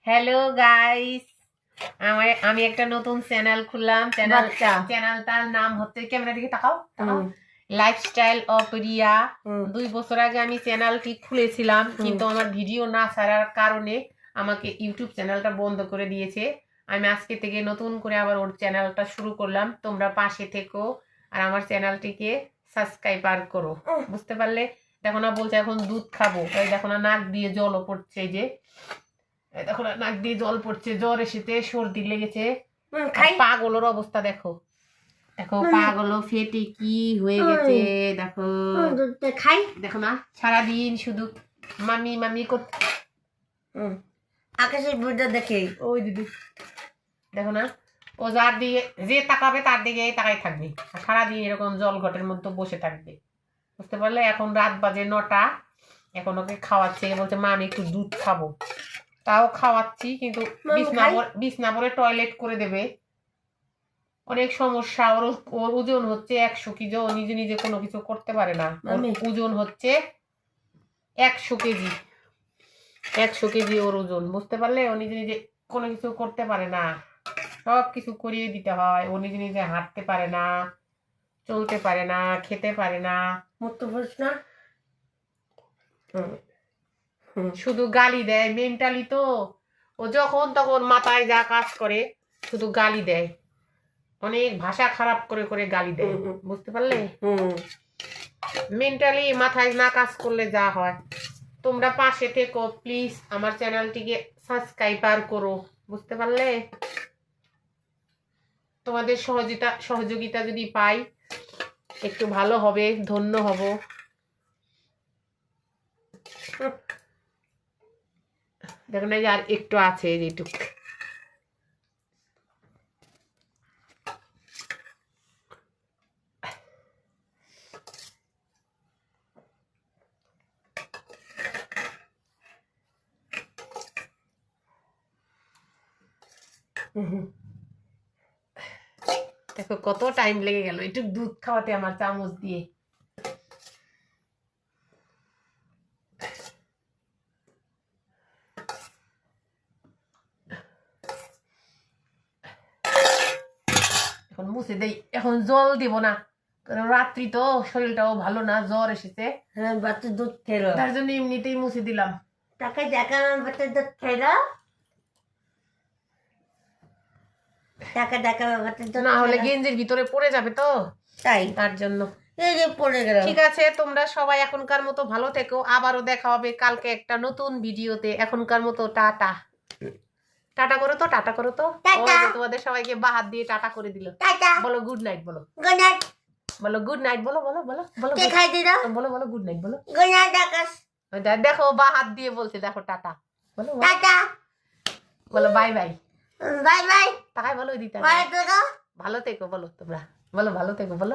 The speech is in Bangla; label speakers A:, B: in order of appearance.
A: হ্যালো গাইস, আমি একটা নতুন চ্যানেল খুললাম। চ্যানেলটার নাম হচ্ছে, ক্যামেরা দিকে তাকাও, লাইফস্টাইল অফ রিয়া। 2 বছর আগে আমি চ্যানেলটি খুলেছিলাম, কিন্তু আমার ভিডিও না ছাড়ার কারণে আমাকে ইউটিউব চ্যানেলটা বন্ধ করে দিয়েছে। আমি আজকে থেকে নতুন করে আবার ওর চ্যানেলটা শুরু করলাম। তোমরা পাশে থেকো আর আমার চ্যানেলটিকে সাবস্ক্রাইবার করো, বুঝতে পারলে? দেখো না, বলছে এখন দুধ খাবো, তাই দেখো না নাক দিয়ে জলও পড়ছে। এই যে দেখো না, নাক দিয়ে জল পড়ছে, জ্বর এসেছে, সর্দি লেগেছে। পাগলের অবস্থা দেখো, দেখো পাগলও ফেটে কি হয়ে গেছে। দেখো
B: খাই,
A: দেখো না, সারাদিন শুধু মামি মামি করতে।
B: আকাশের বুড়িটা দেখে
A: ওই দিদি দেখো না, ও যার দিকে যে তাকাবে তার দিকে তাকাই থাকবে, আর সারাদিন এরকম জল ঘটের মধ্যে বসে থাকবে, বুঝতে পারলে? এখন রাত বাজে 9টা, এখন ওকে খাওয়াচ্ছে, বলছে মা আমি একটু দুধ খাবো। তাও খাওয়াচ্ছি, কিন্তু বিছনা পরে টয়লেট করে দেবে। অনেক সমস্যা। ওর ওজন হচ্ছে 100 কেজি, ও নিজে নিজে কোনো কিছু করতে পারে না। ওজন হচ্ছে 100 কেজি, 100 কেজি ওর ওজন, বুঝতে পারলে? ও নিজে নিজে কোনো কিছু করতে পারে না, সব কিছু করিয়ে দিতে হয়। ও নিজে নিজে হাঁটতে পারে না, চলতে পারে না, খেতে পারে না,
B: মতো বলিস না।
A: শুধু গালি দেয়। মেন্টালি তো ও যখন তখন মাথায় যা কাজ করে শুধু গালি দেয়, অনেক ভাষা খারাপ করে করে গালি দেয়, বুঝতে পারলে? মেন্টালি মাথায় না কাজ করলে যা হয়। তোমরা পাশে থেকো প্লিজ, আমার চ্যানেলটিকে সাবস্ক্রাইবার করো, বুঝতে পারলে? তোমাদের সহযোগিতা যদি পাই একটু ভালো হবে, ধন্য হব। দেখো না, আর একটু আছে, যেটুক। দেখো কত টাইম লেগে গেল একটু দুধ খাওয়াতে আমার চামচ দিয়ে। এখন মুছে দেই, এখন জল দিব না, কারণ রাত্রি তো, শরীরটাও ভালো না, জ্বর এসেছে।
B: হ্যাঁ, বাচ্চা দুধ খেলো,
A: তার জন্য এমনিতেই মুছে দিলাম।
B: টাকা দেখা বাচ্চা দুধ খেলো, টাকা দেখা বাচ্চা দুধ
A: না হলে গেঞ্জির ভিতরে পড়ে যাবে তো,
B: তাই
A: তার জন্য।
B: এই যে পড়ে গেল।
A: ঠিক আছে, তোমরা সবাই এখনকার মতো ভালো থেকো, আবারও দেখা হবে কালকে একটা নতুন ভিডিওতে। এখনকার মতো টাটা। টাটা করো তো, টাটা করো তো। তোমাদের সবাইকে বাহাত দিয়ে টাটা করে দিল। বলো গুড নাইট, বলো
B: গুড নাইট,
A: বলো গুড নাইট, বলো বলো বলো বলো,
B: কে খাই দিল,
A: বলো বলো গুড নাইট, বলো
B: গুড নাইট আকাশ।
A: দেখো বাহাত দিয়ে বলছে, দেখো টাটা বলো,
B: টাটা,
A: বলো বাই বাই,
B: বাই বাই,
A: তাকাই বলো দিতে।
B: ভালো থেকো,
A: ভালো থেকো বলো তোমরা, বলো ভালো থেকো বলো।